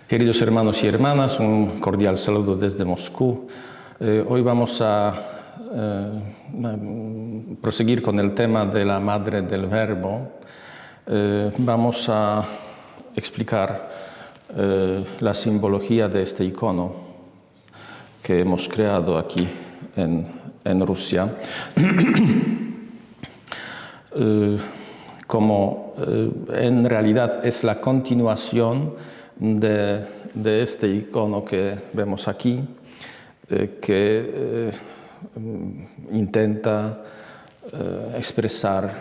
Queridos hermanos y hermanas, un cordial saludo desde Moscú. Hoy vamos a proseguir con el tema de la Madre del Verbo. Vamos a explicar la simbología de este icono que hemos creado aquí en Rusia. Como en realidad es la continuación de este icono que vemos aquí, que intenta expresar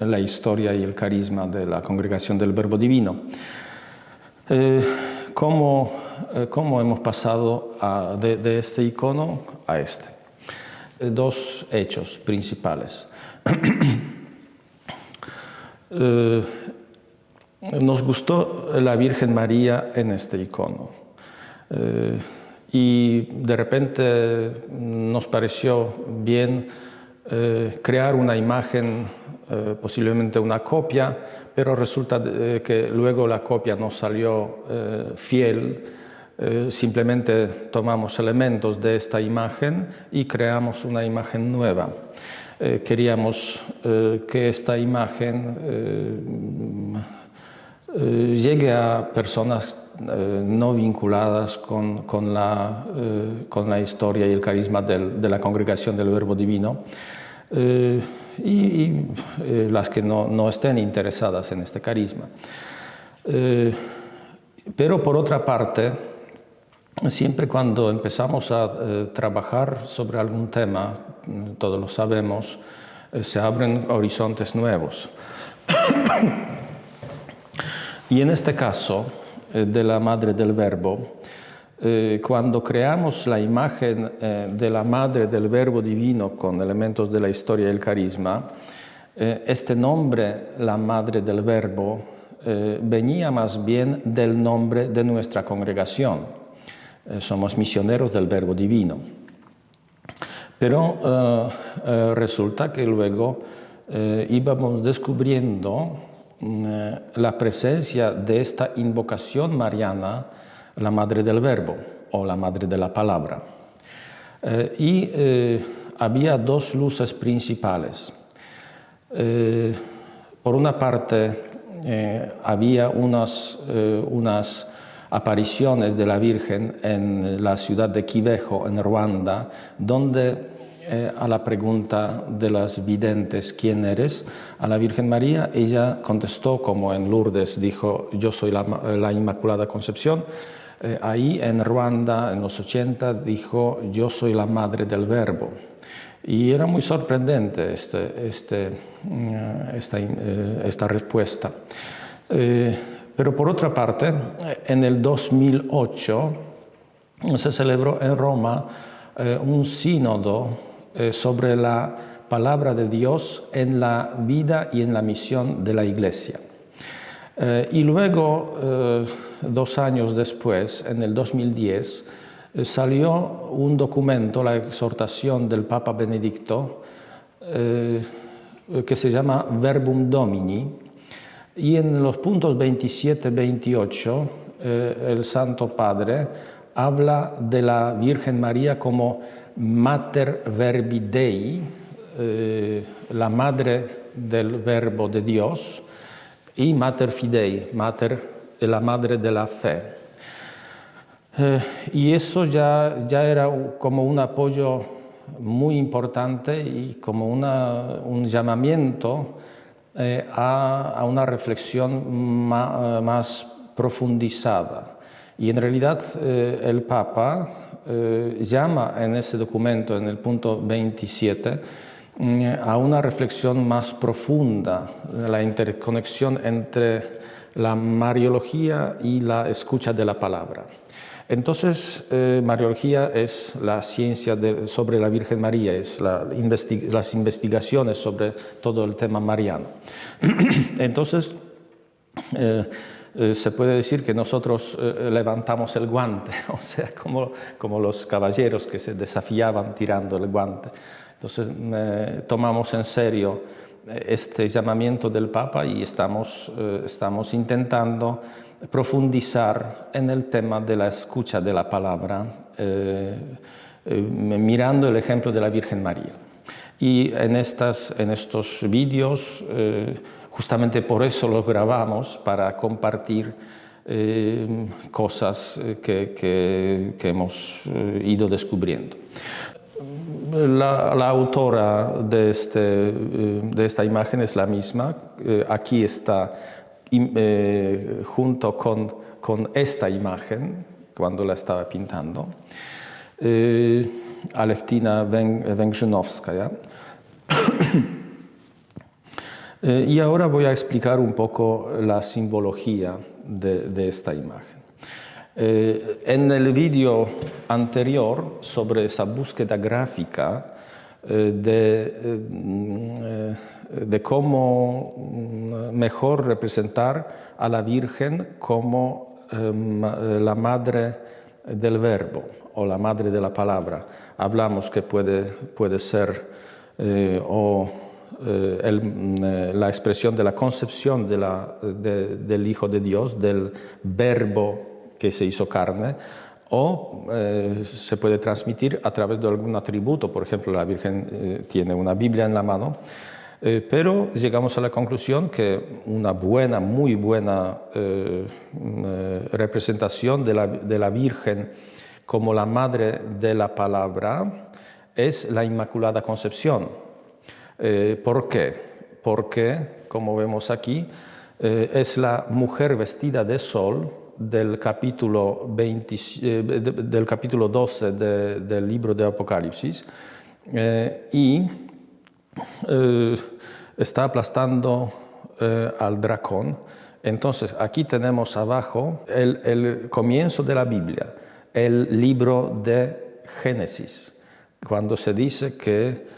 la historia y el carisma de la Congregación del Verbo Divino. ¿Cómo hemos pasado de este icono a este? Dos hechos principales. Nos gustó la Virgen María en este icono y de repente nos pareció bien crear una imagen, posiblemente una copia, pero resulta que luego la copia no salió fiel. Simplemente tomamos elementos de esta imagen y creamos una imagen nueva. Queríamos que esta imagen llegue a personas no vinculadas con la historia y el carisma de la Congregación del Verbo Divino y las que no estén interesadas en este carisma. Pero por otra parte, siempre cuando empezamos a trabajar sobre algún tema, todos lo sabemos, se abren horizontes nuevos. Y en este caso de la Madre del Verbo, cuando creamos la imagen de la Madre del Verbo Divino con elementos de la historia y el carisma, este nombre, la Madre del Verbo, venía más bien del nombre de nuestra congregación. Somos misioneros del Verbo Divino. Pero resulta que luego íbamos descubriendo la presencia de esta invocación mariana, la Madre del Verbo o la Madre de la Palabra. Y había dos luces principales. Por una parte, había unas apariciones de la Virgen en la ciudad de Kibeho, en Ruanda, donde a la pregunta de las videntes, ¿quién eres?, a la Virgen María, ella contestó, como en Lourdes dijo, yo soy la Inmaculada Concepción. Ahí en Ruanda, en los 80, dijo, yo soy la Madre del Verbo. Y era muy sorprendente esta respuesta. Pero por otra parte, en el 2008 se celebró en Roma un sínodo sobre la palabra de Dios en la vida y en la misión de la Iglesia. Y luego, 2 años después, en el 2010, salió un documento, la exhortación del Papa Benedicto, que se llama Verbum Domini, y en los puntos 27-28, el Santo Padre habla de la Virgen María como Mater Verbi Dei, la Madre del Verbo de Dios, y Mater Fidei, la Madre de la Fe. Y eso ya era como un apoyo muy importante y como un llamamiento a una reflexión más profundizada. Y en realidad el Papa llama en ese documento, en el punto 27, a una reflexión más profunda, la interconexión entre la mariología y la escucha de la palabra. Entonces, mariología es la ciencia sobre la Virgen María, es las investigaciones sobre todo el tema mariano. Entonces, se puede decir que nosotros levantamos el guante, o sea, como los caballeros que se desafiaban tirando el guante. Entonces, tomamos en serio este llamamiento del Papa y estamos intentando profundizar en el tema de la escucha de la palabra, mirando el ejemplo de la Virgen María. Y en estos vídeos, justamente por eso los grabamos, para compartir cosas que hemos ido descubriendo. La autora de esta imagen es la misma. Aquí está junto con esta imagen, cuando la estaba pintando, Aleftina Węgrzynowskaja. Y ahora voy a explicar un poco la simbología de esta imagen. En el vídeo anterior sobre esa búsqueda gráfica de cómo mejor representar a la Virgen como la madre del verbo o la madre de la palabra. Hablamos que puede ser la expresión de la concepción del Hijo de Dios, del verbo que se hizo carne, o se puede transmitir a través de algún atributo. Por ejemplo, la Virgen tiene una Biblia en la mano, pero llegamos a la conclusión que una muy buena representación de la Virgen como la madre de la palabra es la Inmaculada Concepción. ¿Por qué? Porque, como vemos aquí, es la mujer vestida de sol del capítulo 12 del libro de Apocalipsis, y está aplastando al dragón. Entonces, aquí tenemos abajo el comienzo de la Biblia, el libro de Génesis, cuando se dice que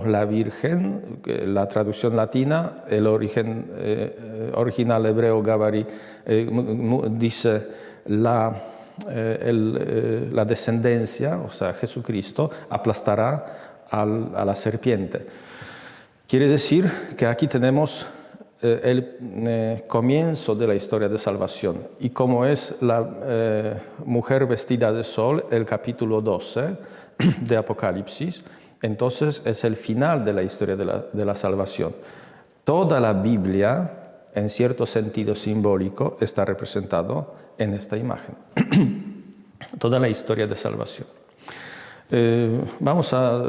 la Virgen, la traducción latina, el original hebreo Gabari, dice la descendencia, o sea, Jesucristo, aplastará a la serpiente. Quiere decir que aquí tenemos el comienzo de la historia de salvación. Y como es la mujer vestida de sol, el capítulo 12 de Apocalipsis, entonces es el final de la historia de la salvación. Toda la Biblia, en cierto sentido simbólico, está representado en esta imagen. Toda la historia de salvación. Vamos a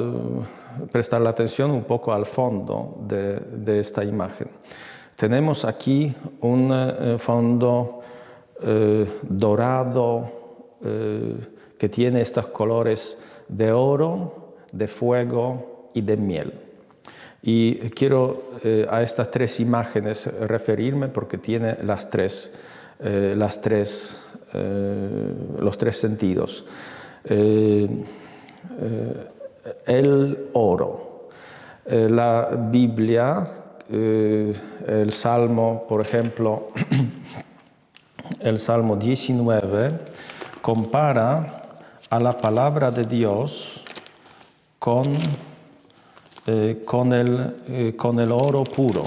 prestar la atención un poco al fondo de esta imagen. Tenemos aquí un fondo dorado que tiene estos colores de oro, de fuego y de miel. Y quiero a estas tres imágenes referirme porque tiene los tres sentidos. El oro. La Biblia, el Salmo, por ejemplo, el Salmo 19, compara a la palabra de Dios con el oro puro.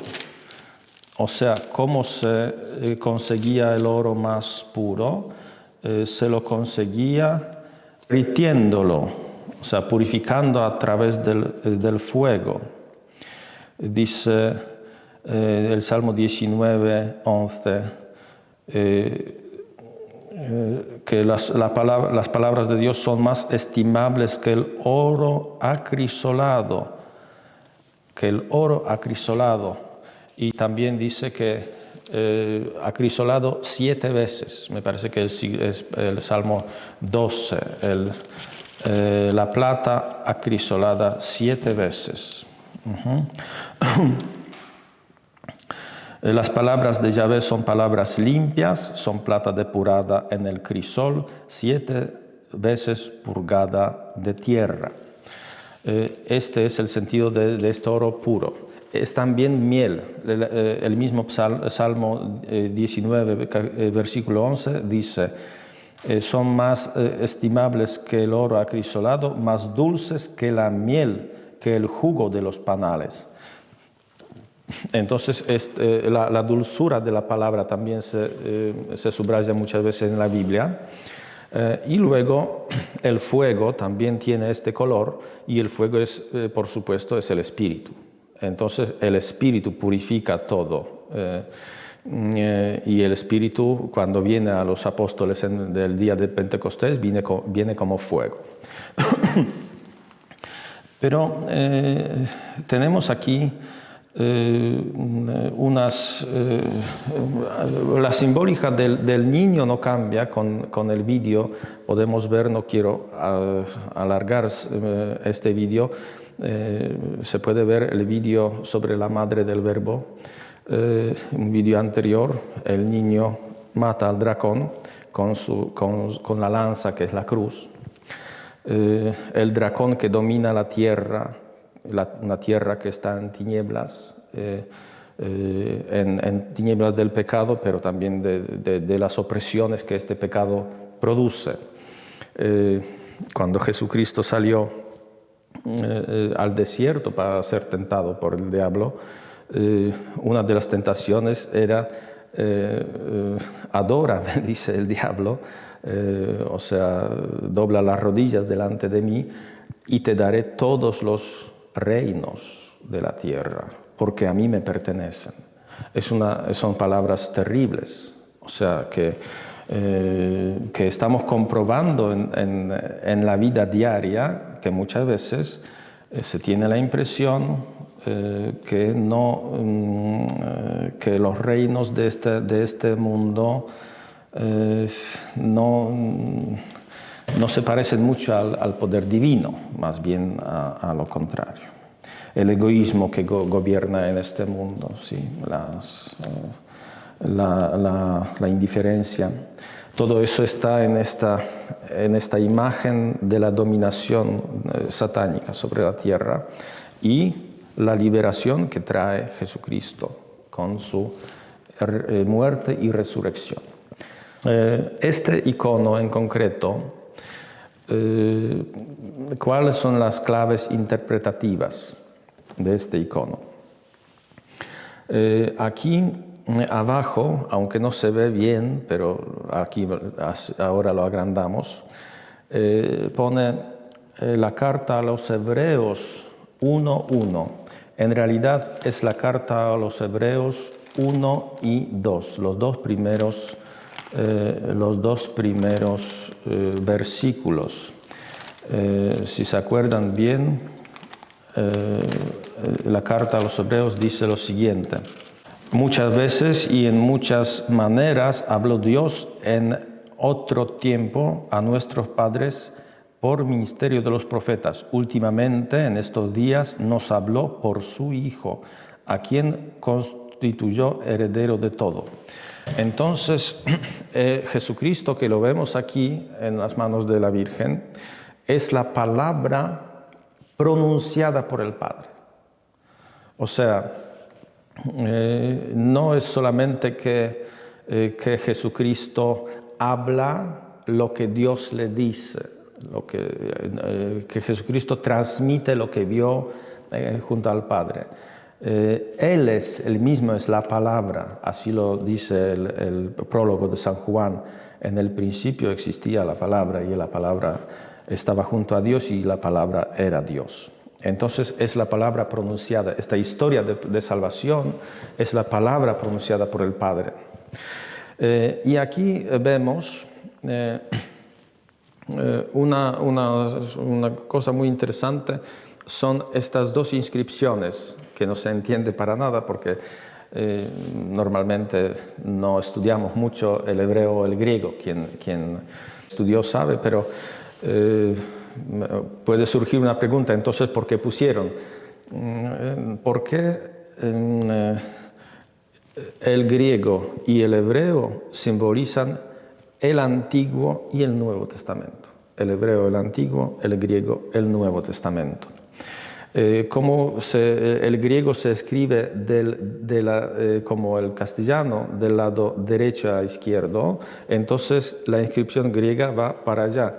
O sea, ¿cómo se conseguía el oro más puro? Se lo conseguía derritiéndolo, o sea, purificando a través del fuego. Dice el Salmo 19, 11, que las palabras de Dios son más estimables que el oro acrisolado, y también dice que acrisolado 7 veces, me parece que es el Salmo 12, la plata acrisolada 7 veces. Las palabras de Yahvé son palabras limpias, son plata depurada en el crisol, 7 veces purgada de tierra. Este es el sentido de este oro puro. Es también miel. El mismo Salmo 19, versículo 11, dice: son más estimables que el oro acrisolado, más dulces que la miel, que el jugo de los panales. Entonces, la dulzura de la palabra también se subraya muchas veces en la Biblia. Y luego el fuego también tiene este color, y el fuego es, por supuesto, es el Espíritu. Entonces el Espíritu purifica todo. Y el Espíritu, cuando viene a los apóstoles del día de Pentecostés, viene como fuego. Pero tenemos aquí la simbólica del niño no cambia con el vídeo. Podemos ver, no quiero alargar este vídeo, se puede ver el vídeo sobre la madre del Verbo, un vídeo anterior. El niño mata al dragón con la lanza, que es la cruz. El dragón que domina la tierra, una tierra que está en tinieblas, en tinieblas del pecado, pero también de las opresiones que este pecado produce. Cuando Jesucristo salió al desierto para ser tentado por el diablo, una de las tentaciones era adórame, dice el diablo, o sea, dobla las rodillas delante de mí y te daré todos los reinos de la tierra, porque a mí me pertenecen. Son palabras terribles, o sea, que estamos comprobando en la vida diaria, que muchas veces se tiene la impresión que los reinos de este mundo no se parecen mucho al poder divino, más bien a lo contrario. El egoísmo que gobierna en este mundo, ¿sí? La indiferencia, todo eso está en esta imagen de la dominación satánica sobre la tierra y la liberación que trae Jesucristo con su muerte y resurrección. Este icono en concreto, ¿cuáles son las claves interpretativas de este icono? Aquí abajo, aunque no se ve bien, pero aquí ahora lo agrandamos, pone la carta a los Hebreos 1:1. En realidad es la carta a los Hebreos 1 y 2, los dos primeros versículos. Si se acuerdan bien, la carta a los Hebreos dice lo siguiente: muchas veces y en muchas maneras habló Dios en otro tiempo a nuestros padres por ministerio de los profetas. Últimamente, en estos días, nos habló por su Hijo, a quien constituyó heredero de todo. Entonces, Jesucristo, que lo vemos aquí en las manos de la Virgen, es la palabra pronunciada por el Padre. O sea, no es solamente que Jesucristo habla lo que Dios le dice, que Jesucristo transmite lo que vio junto al Padre. Él mismo es la palabra, así lo dice el prólogo de San Juan. En el principio existía la palabra y la palabra estaba junto a Dios y la palabra era Dios. Entonces es la palabra pronunciada, esta historia de salvación es la palabra pronunciada por el Padre. Y aquí vemos una cosa muy interesante, son estas dos inscripciones que no se entiende para nada porque normalmente no estudiamos mucho el hebreo o el griego. Quien estudió sabe, pero puede surgir una pregunta, entonces, ¿por qué pusieron? ¿Por qué el griego y el hebreo simbolizan el Antiguo y el Nuevo Testamento? El hebreo, el Antiguo, el griego, el Nuevo Testamento. Como el griego se escribe como el castellano, del lado derecho a izquierdo, entonces la inscripción griega va para allá.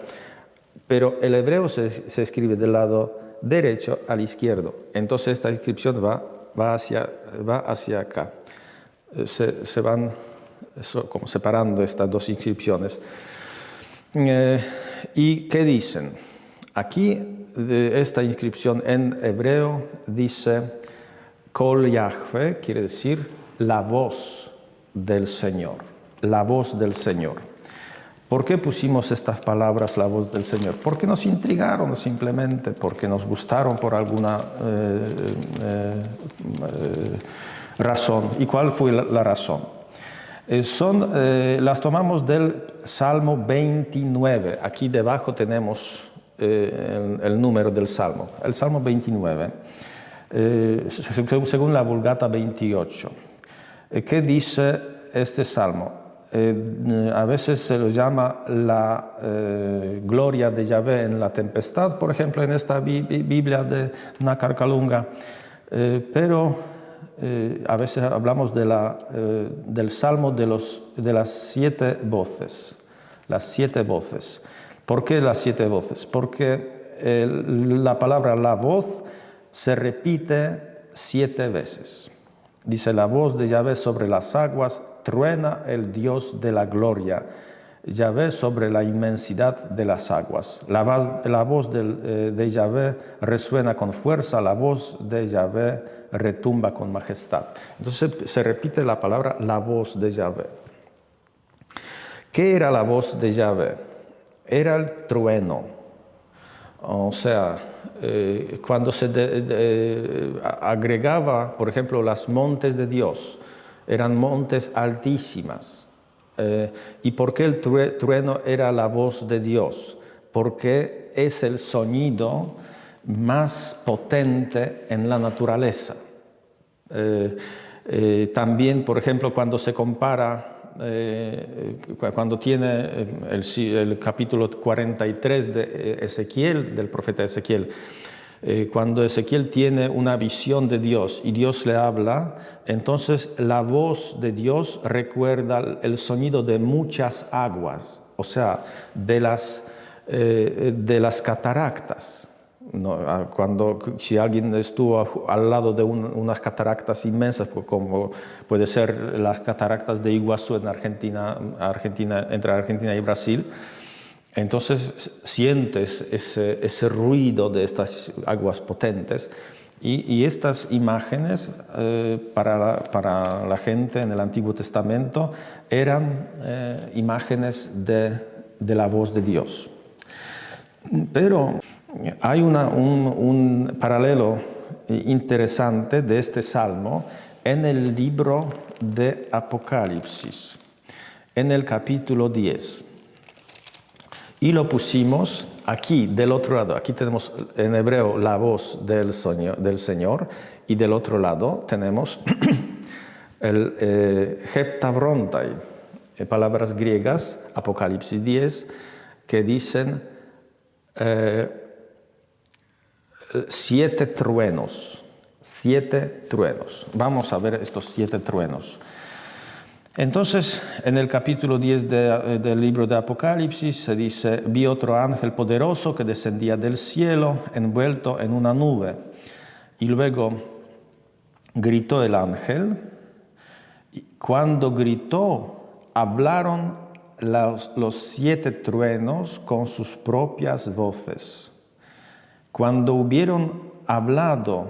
Pero el hebreo se escribe del lado derecho al izquierdo, entonces esta inscripción va va hacia acá. Se van como separando estas dos inscripciones. ¿Y qué dicen? Aquí, de esta inscripción en hebreo, dice Kol Yahweh, quiere decir la voz del Señor. La voz del Señor. ¿Por qué pusimos estas palabras, la voz del Señor? Porque nos intrigaron simplemente, porque nos gustaron por alguna razón. ¿Y cuál fue la razón? Las tomamos del Salmo 29. Aquí debajo tenemos el número del Salmo. El Salmo 29, según la Vulgata 28. ¿Qué dice este Salmo? A veces se lo llama la gloria de Yahvé en la tempestad, por ejemplo, en esta Biblia de Nácar Kalunga, pero a veces hablamos del Salmo de las 7 voces. Las 7 voces. ¿Por qué las 7 voces? Porque la palabra la voz se repite 7 veces. Dice, la voz de Yahvé sobre las aguas, truena el Dios de la gloria. Yahvé sobre la inmensidad de las aguas. La voz de Yahvé resuena con fuerza, la voz de Yahvé retumba con majestad. Entonces se repite la palabra la voz de Yahvé. ¿Qué era la voz de Yahvé? Era el trueno. O sea, cuando se agregaba, por ejemplo, los montes de Dios, eran montes altísimas. ¿Y por qué el trueno era la voz de Dios? Porque es el sonido más potente en la naturaleza. También, por ejemplo, cuando se compara, cuando tiene el capítulo 43 de Ezequiel, del profeta Ezequiel, cuando Ezequiel tiene una visión de Dios y Dios le habla, entonces la voz de Dios recuerda el sonido de muchas aguas, o sea, de las cataractas. No, si alguien estuvo al lado de unas cataractas inmensas, como puede ser las cataratas de Iguazú en Argentina, entre Argentina y Brasil, entonces sientes ese ruido de estas aguas potentes y estas imágenes para la gente en el Antiguo Testamento eran imágenes de la voz de Dios. Pero hay un paralelo interesante de este salmo en el libro de Apocalipsis, en el capítulo 10. Y lo pusimos aquí, del otro lado. Aquí tenemos en hebreo la voz del Señor y del otro lado tenemos el heptavrontai, palabras griegas, Apocalipsis 10, que dicen 7 truenos. 7 truenos. Vamos a ver estos 7 truenos. Entonces, en el capítulo 10 del libro de Apocalipsis se dice, vi otro ángel poderoso que descendía del cielo envuelto en una nube. Y luego gritó el ángel. Y cuando gritó, hablaron los 7 truenos con sus propias voces. Cuando hubieron hablado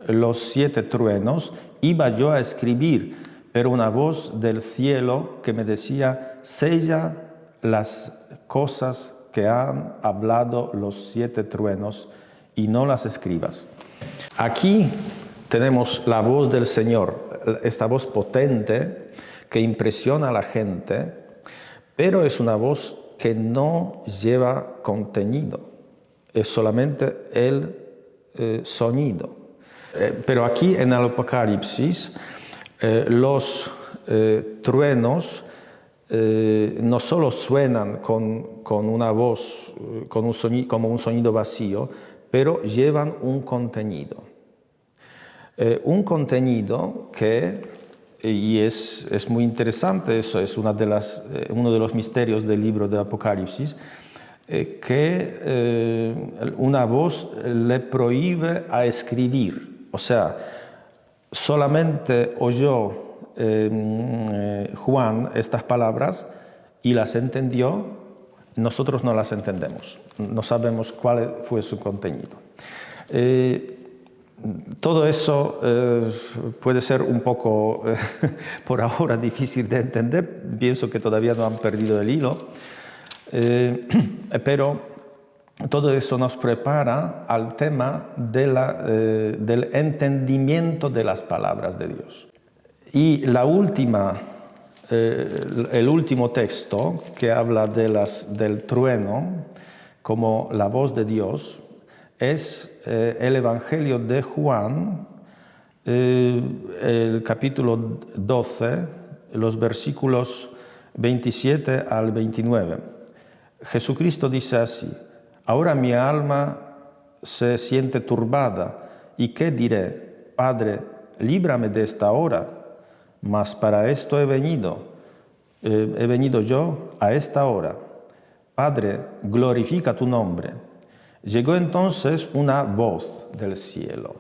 los 7 truenos, iba yo a escribir, pero una voz del cielo que me decía, sella las cosas que han hablado los 7 truenos y no las escribas. Aquí tenemos la voz del Señor, esta voz potente que impresiona a la gente, pero es una voz que no lleva contenido, es solamente el sonido. Pero aquí en el Apocalipsis los truenos no solo suenan con una voz, como un sonido vacío, pero llevan un contenido. Un contenido que, y es muy interesante, eso es uno de los misterios del libro de Apocalipsis, que una voz le prohíbe a escribir. O sea, solamente oyó Juan estas palabras y las entendió, nosotros no las entendemos, no sabemos cuál fue su contenido. Todo eso puede ser un poco, por ahora, difícil de entender. Pienso que todavía no han perdido el hilo, pero todo eso nos prepara al tema del entendimiento de las palabras de Dios. Y el último texto que habla del trueno como la voz de Dios es el Evangelio de Juan, el capítulo 12, los versículos 27 al 29. Jesucristo dice así: ahora mi alma se siente turbada, ¿y qué diré? Padre, líbrame de esta hora, mas para esto he venido yo a esta hora. Padre, glorifica tu nombre. Llegó entonces una voz del cielo: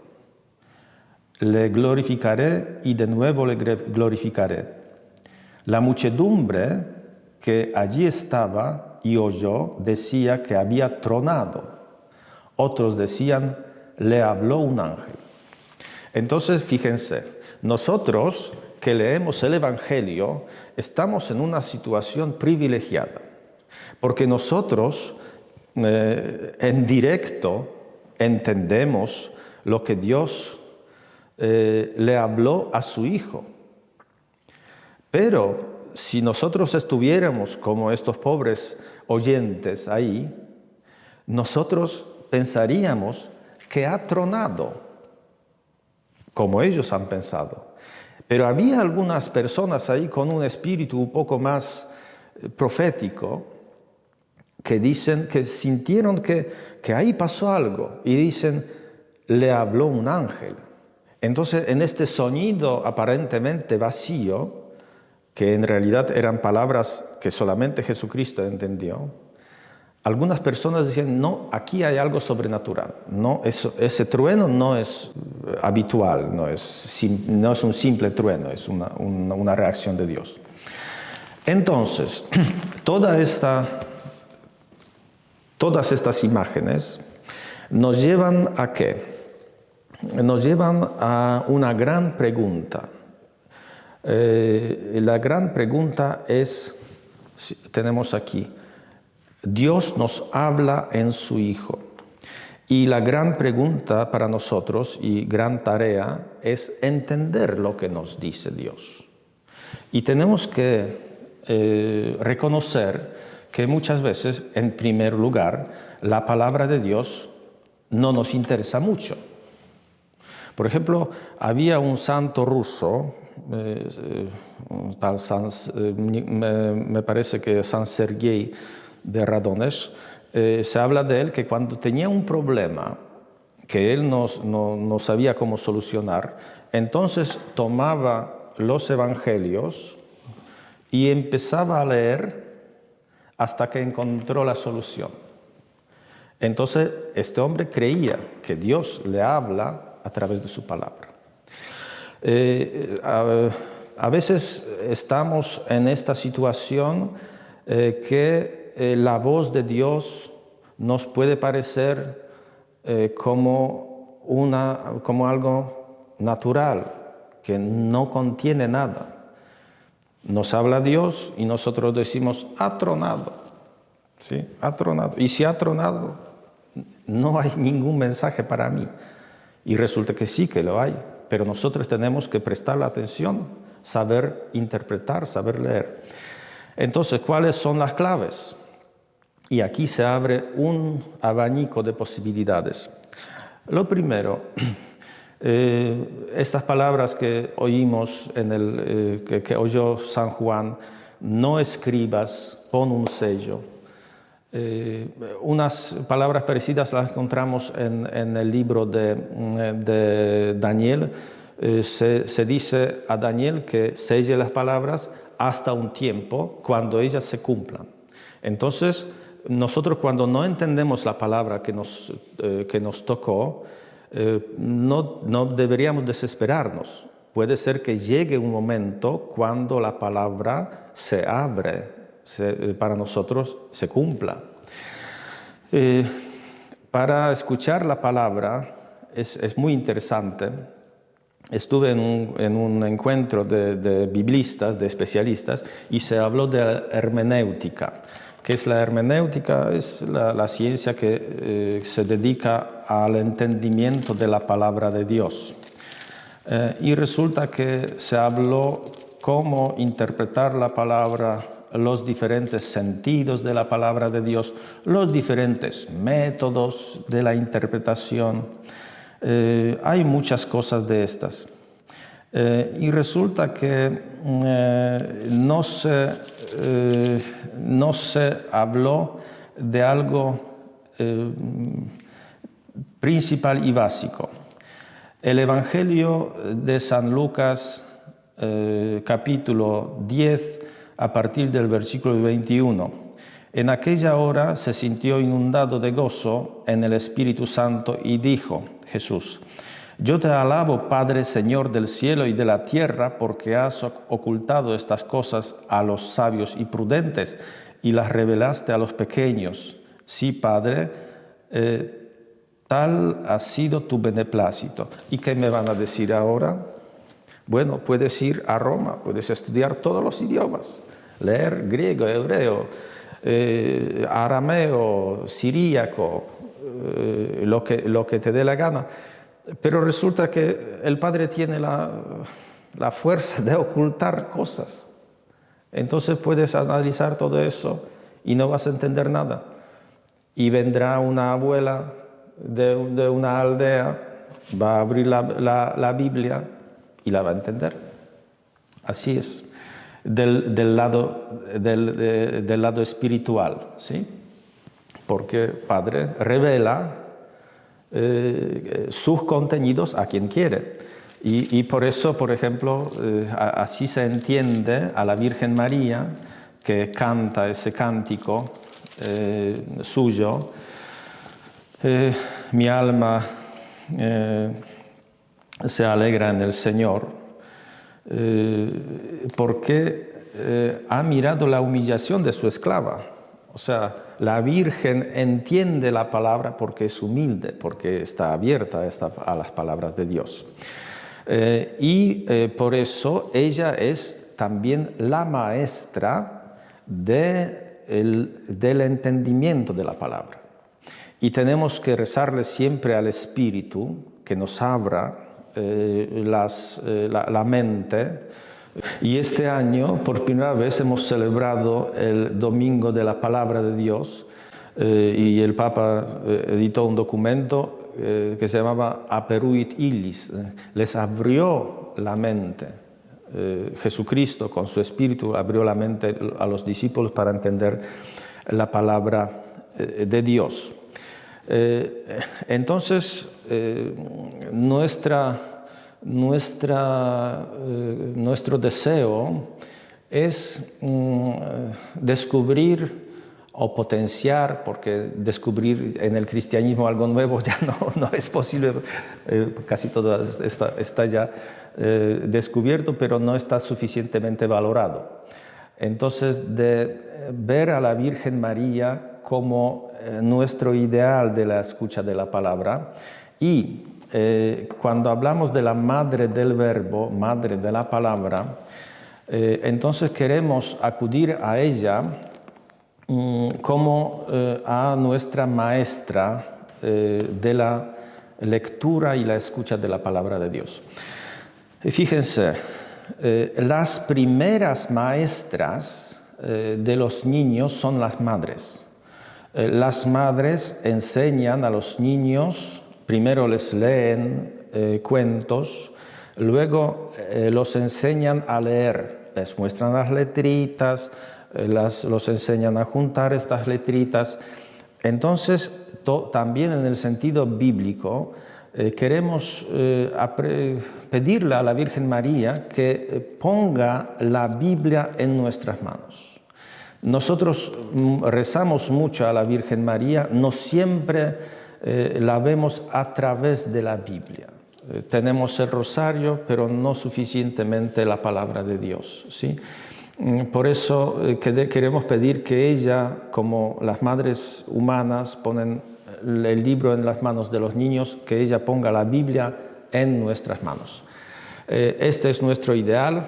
le glorificaré y de nuevo le glorificaré. La muchedumbre que allí estaba y oyó decía que había tronado. Otros decían, le habló un ángel. Entonces, fíjense, nosotros que leemos el Evangelio estamos en una situación privilegiada, porque nosotros en directo entendemos lo que Dios le habló a su Hijo. Pero si nosotros estuviéramos como estos pobres oyentes ahí, nosotros pensaríamos que ha tronado, como ellos han pensado. Pero había algunas personas ahí con un espíritu un poco más profético que dicen que sintieron que ahí pasó algo y dicen, le habló un ángel. Entonces, en este sonido aparentemente vacío, que en realidad eran palabras que solamente Jesucristo entendió, algunas personas decían, no, aquí hay algo sobrenatural. No, ese trueno no es habitual, no es un simple trueno, es una reacción de Dios. Entonces, todas estas imágenes nos llevan ¿a qué? Nos llevan a una gran pregunta. La gran pregunta es, tenemos aquí, Dios nos habla en su Hijo. Y la gran pregunta para nosotros y gran tarea es entender lo que nos dice Dios. Y tenemos que reconocer que muchas veces, en primer lugar, la palabra de Dios no nos interesa mucho. Por ejemplo, había un santo ruso, me parece que San Sergei de Radonesh, se habla de él que cuando tenía un problema que él no sabía cómo solucionar, entonces tomaba los evangelios y empezaba a leer hasta que encontró la solución. Entonces, este hombre creía que Dios le habla a través de su palabra. A veces estamos en esta situación que la voz de Dios nos puede parecer como algo natural, que no contiene nada. Nos habla Dios y nosotros decimos, ha tronado. ¿Sí? Ha tronado. Y si ha tronado, no hay ningún mensaje para mí. Y resulta que sí que lo hay, pero nosotros tenemos que prestar la atención, saber interpretar, saber leer. Entonces, ¿cuáles son las claves? Y aquí se abre un abanico de posibilidades. Lo primero, estas palabras que oímos, que oyó San Juan, no escribas, pon un sello. Unas palabras parecidas las encontramos en el libro de Daniel. Se dice a Daniel que selle las palabras hasta un tiempo cuando ellas se cumplan. Entonces, nosotros cuando no entendemos la palabra que nos tocó, no deberíamos desesperarnos. Puede ser que llegue un momento cuando la palabra se abre, para nosotros se cumpla. Para escuchar la palabra es muy interesante. Estuve en un encuentro de biblistas, de especialistas, y se habló de hermenéutica. ¿Qué es la hermenéutica? Es la ciencia que se dedica al entendimiento de la palabra de Dios. Y resulta que se habló cómo interpretar la palabra, los diferentes sentidos de la palabra de Dios, los diferentes métodos de la interpretación. Hay muchas cosas de estas. Y resulta que no se habló de algo principal y básico. El Evangelio de San Lucas, capítulo 10, a partir del versículo 21. En aquella hora se sintió inundado de gozo en el Espíritu Santo y dijo, Jesús, yo te alabo, Padre, Señor del cielo y de la tierra, porque has ocultado estas cosas a los sabios y prudentes y las revelaste a los pequeños. Sí, Padre, tal ha sido tu beneplácito. ¿Y qué me van a decir ahora? Bueno, puedes ir a Roma, puedes estudiar todos los idiomas, leer griego, hebreo, arameo, siríaco, lo que te dé la gana. Pero resulta que el Padre tiene la fuerza de ocultar cosas. Entonces puedes analizar todo eso y no vas a entender nada. Y vendrá una abuela de una aldea, va a abrir la Biblia y la va a entender. Así es. Del lado espiritual, ¿sí? Porque Padre revela sus contenidos a quien quiere. Y por eso, por ejemplo, así se entiende a la Virgen María, que canta ese cántico suyo. Mi alma se alegra en el Señor, porque ha mirado la humillación de su esclava. O sea, la Virgen entiende la palabra porque es humilde, porque está abierta a las palabras de Dios. Por eso ella es también la maestra del entendimiento de la palabra. Y tenemos que rezarle siempre al Espíritu que nos abra la mente. Y este año, por primera vez, hemos celebrado el Domingo de la Palabra de Dios, y el Papa editó un documento que se llamaba Aperuit Illis, les abrió la mente. Jesucristo, con su Espíritu, abrió la mente a los discípulos para entender la palabra de Dios. Entonces, nuestro deseo es descubrir o potenciar, porque descubrir en el cristianismo algo nuevo ya no es posible, casi todo está ya descubierto, pero no está suficientemente valorado. Entonces, de ver a la Virgen María como nuestro ideal de la escucha de la palabra, y cuando hablamos de la madre del verbo, madre de la palabra, entonces queremos acudir a ella como a nuestra maestra de la lectura y la escucha de la palabra de Dios. Fíjense, las primeras maestras de los niños son las madres. Las madres enseñan a los niños, primero les leen cuentos, luego los enseñan a leer, les muestran las letritas, los enseñan a juntar estas letritas. Entonces, también en el sentido bíblico, queremos pedirle a la Virgen María que ponga la Biblia en nuestras manos. Nosotros rezamos mucho a la Virgen María, no siempre la vemos a través de la Biblia. Tenemos el rosario, pero no suficientemente la palabra de Dios, ¿sí? Por eso queremos pedir que ella, como las madres humanas ponen el libro en las manos de los niños, que ella ponga la Biblia en nuestras manos. Este es nuestro ideal.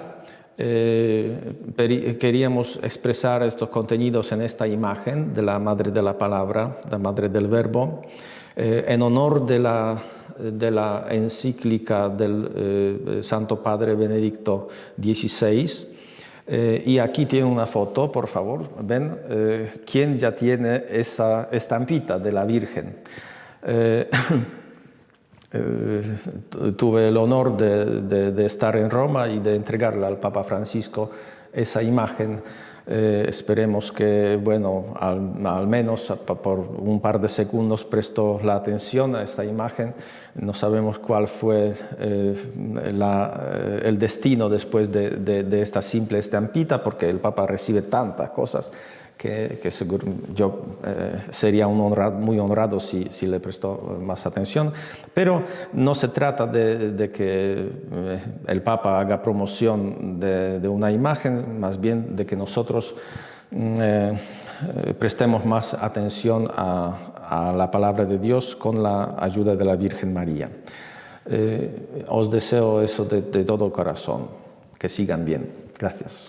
Queríamos expresar estos contenidos en esta imagen de la Madre de la Palabra, la Madre del Verbo, en honor de la encíclica del Santo Padre Benedicto XVI. Y aquí tiene una foto, por favor. Ven, ¿quién ya tiene esa estampita de la Virgen? Tuve el honor de estar en Roma y de entregarle al Papa Francisco esa imagen. Esperemos que, bueno, al menos por un par de segundos prestó la atención a esta imagen. No sabemos cuál fue el destino después de esta simple estampita, porque el Papa recibe tantas cosas que seguro yo sería muy honrado si le prestó más atención. Pero no se trata de que el Papa haga promoción de una imagen, más bien de que nosotros prestemos más atención a la palabra de Dios con la ayuda de la Virgen María. Os deseo eso de todo corazón, que sigan bien. Gracias.